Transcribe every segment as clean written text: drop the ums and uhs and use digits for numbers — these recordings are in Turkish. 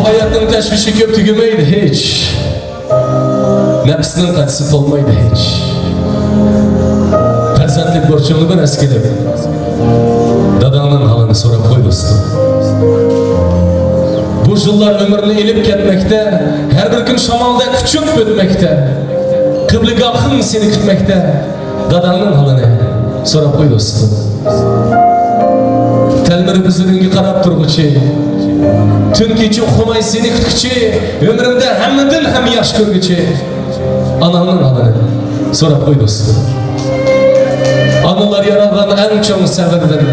hayatın teşvişi köp tügemeydi hiç. Nefsinin kaçısı olmaydı hiç. Perzentlik borçunu ben eskilip dadanın halini sorap koy dostum. Bu yıllar ömrünü elip ketmekte, her bir gün şamalda küçük ötmekte, kıbligahın seni kütmekte, dadanın halini sorap koy dostum. Telmiri bizimki karab turguçu, tün keçi okumay seni kütküçü, ömrümde hemmedin hem yaş görgüçü, ananın halini sorap koy dostum. Anılar yaralgan en çoğun sevirdin.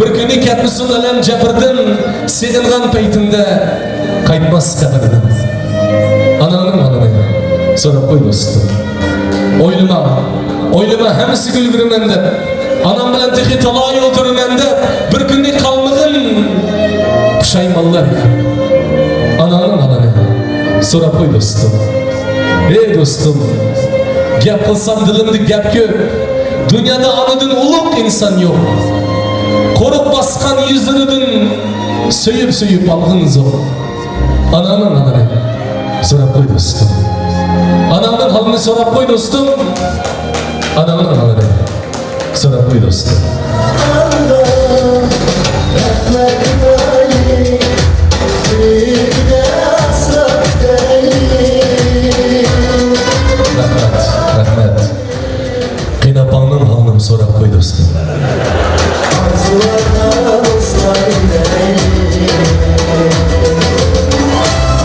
Bir günü ketmisin alem cepirdin, segingan peytinde kaytmaz kabirdin. Ananın halini sorap koy dostum. Oylama hemisi gülgürümende, anam bilen tehi talay oturumende, bir günü kalmığın puşaymallar. Ananın halini sorap koy dostum. Ey dostum, gap kılsam dilimde gap köp. Dünyada anıdın uluk insan yok. Korup baskan yüzünüdün söyüp algın zor. Ananın halini sorap koy dostum. Ananın halini sorap koy dostum. Ananın halini sorap koy dostum. Rahmet. Kıynapağının halini sorap koy dostum.